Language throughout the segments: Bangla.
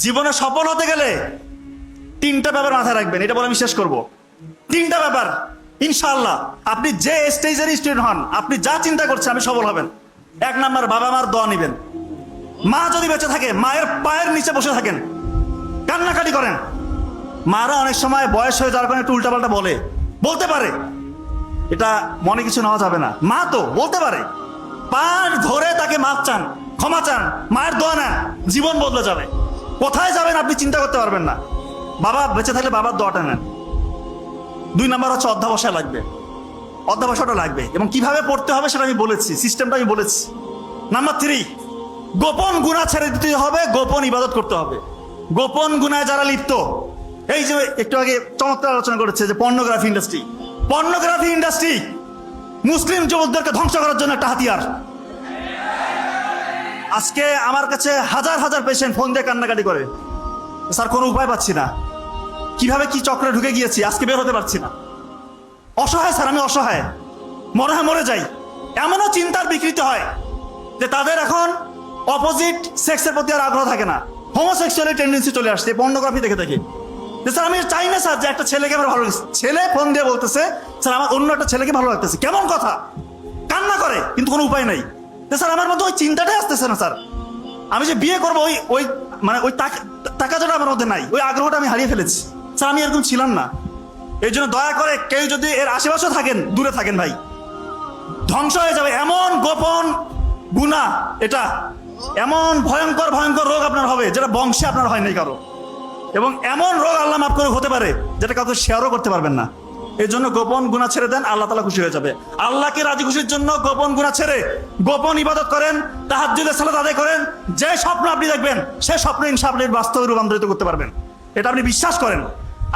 জীবনে সফল হতে গেলে তিনটা ব্যাপার মাথায় রাখবেন, এটা বলে আমি শেষ করবো। তিনটা ব্যাপার, ইনশাআল্লাহ আপনি যে স্টেজের স্টুডেন্ট হন, আপনি যা চিন্তা করছেন আপনি সফল হবেন। এক নাম্বার, বাবা মার দোয়া নিবেন। মা যদি বেঁচে থাকে মায়ের পায়ের নিচে বসে থাকেন, কান্নাকাটি করেন। মারা অনেক সময় বয়স হয়ে যাওয়ার কারণে একটু উল্টাপাল্টা বলতে পারে, এটা মনে কিছু নেওয়া যাবে না। মা তো বলতে পারে, পা ধরে তাকে মাপ চান, ক্ষমা চান, মায়ের দোয়া নেন, জীবন বদলে যাবে। কোথায় যাবেন আপনি চিন্তা করতে পারবেন না। বাবা বেঁচে থাকলে বাবার দোয়াটা নেন। দুই নাম্বার হচ্ছে অধ্যাবসায় লাগবে, অধ্যাবসায়টা লাগবে, এবং কিভাবে পড়তে হবে সেটা আমি বলেছি, সিস্টেমটা আমি বলেছি। নাম্বার 3, গোপন গুনাহ ছেড়ে দিতে হবে, গোপন ইবাদত করতে হবে। গোপন গুনায় যারা লিপ্ত, এই যে একটু আগে চমৎকার আলোচনা করেছে যে পর্নোগ্রাফি ইন্ডাস্ট্রি মুসলিম যুবকদেরকে ধ্বংস করার জন্য একটা হাতিয়ার। আজকে আমার কাছে হাজার হাজার পেশেন্ট ফোন দিয়ে কান্নাকাটি করে, স্যার কোনো উপায় পাচ্ছি না, কিভাবে কি চক্রে ঢুকে গিয়েছি, আজকে বের হতে পারছি না, অসহায় স্যার, আমি অসহায়, মনে হয় মরে যাই। এমনও চিন্তার বিকৃতি হয় যে তাদের এখন অপোজিট সেক্সের প্রতি আর আগ্রহ থাকে না, হোমোসেক্সুয়ালি টেন্ডেন্সি চলে আসছে পর্নোগ্রাফি দেখে দেখে। স্যার আমি চাই না স্যার যে একটা ছেলেকে আমার ভালো লাগছে, ছেলে ফোন দিয়ে বলতেছে স্যার আমার অন্য একটা ছেলেকে ভালো লাগতেছে, কেমন কথা, কান্না করে কিন্তু কোনো উপায় নাই। স্যার আমার মধ্যে ওই চিন্তাটাই আসতেছে না স্যার, আমি যে বিয়ে করবো ওই মানে ওই টাকাটা আমার মধ্যে নাই, ওই আগ্রহটা আমি হারিয়ে ফেলেছি। স্যার আমি এরকম ছিলাম না। এই জন্য দয়া করে কেউ যদি এর আশেপাশে থাকেন দূরে থাকেন ভাই, ধ্বংস হয়ে যাবে। এমন গোপন গুনাহ এটা, এমন ভয়ঙ্কর ভয়ঙ্কর রোগ আপনার হবে যেটা বংশে আপনার হয় নাই কারো, এবং এমন রোগ আল্লাহ মাফ করে হতে পারে যেটা কাউকে শেয়ারও করতে পারবেন না। এই জন্য গোপন গুনাহ ছেড়ে দেন, আল্লাহ তাআলা খুশি হয়ে যাবে। আল্লাহকে রাজি খুশির জন্য গোপন গুনাহ ছেড়ে গোপন ইবাদত করেন, তাহাজ্জুদের সালাত আদায় করেন। যে স্বপ্ন আপনি দেখবেন সে স্বপ্ন ইনশাআল্লাহ বাস্তবে রূপান্তরিত করতে পারবেন, এটা আপনি বিশ্বাস করেন।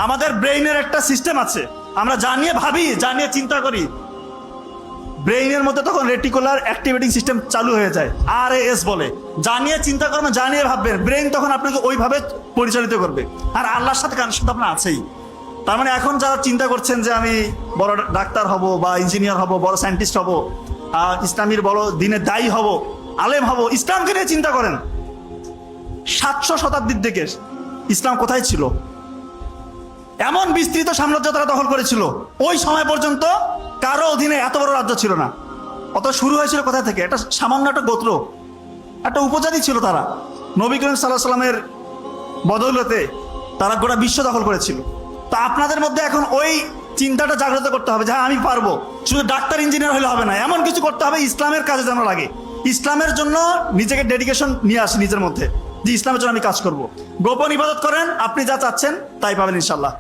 আমাদের ব্রেইনের একটা সিস্টেম আছে, আমরা যা নিয়ে ভাবি, যা নিয়ে চিন্তা করি, ব্রেইনের মধ্যে তখন রেটিকুলার অ্যাক্টিভেটিং সিস্টেম চালু হয়ে যায়, RAS বলে। যা নিয়ে চিন্তা করবেন, যা নিয়ে ভাববেন, ব্রেইন তখন আপনাকে ওইভাবে পরিচালিত করবে। আর আল্লাহর সাথে কানেকশন আপনার আছেই। তার মানে এখন যারা চিন্তা করছেন যে আমি বড় ডাক্তার হব বা ইঞ্জিনিয়ার হব, বড় সায়েন্টিস্ট হব, ইসলামীর বড় দিনের দায়ী হব, আলেম হব, ইসলামকে নিয়ে চিন্তা করেন। 700 শতাব্দীর দিকে ইসলাম কোথায় ছিল? এমন বিস্তৃত সাম্রাজ্য তারা দখল করেছিল, ওই সময় পর্যন্ত কারো অধীনে এত বড় রাজ্য ছিল না। অত শুরু হয়েছিল কোথা থেকে? একটা সামান্য একটা গোত্র, একটা উপজাতি ছিল তারা। নবী করিম সাল্লাল্লাহু আলাইহি সাল্লামের বদৌলতে তারা গোটা বিশ্ব দখল করেছিল। তো আপনাদের মধ্যে এখন ওই চিন্তাটা জাগ্রত করতে হবে যে হ্যাঁ আমি পারবো। শুধু ডাক্তার ইঞ্জিনিয়ার হলে হবে না, এমন কিছু করতে হবে ইসলামের কাজে যেন লাগে, ইসলামের জন্য নিজেকে ডেডিকেশন নিয়ে আসি নিজের মধ্যে, যে ইসলামের জন্য আমি কাজ করব। গোপন ইবাদত করেন, আপনি যা চাচ্ছেন তাই পাবেন ইনশাআল্লাহ।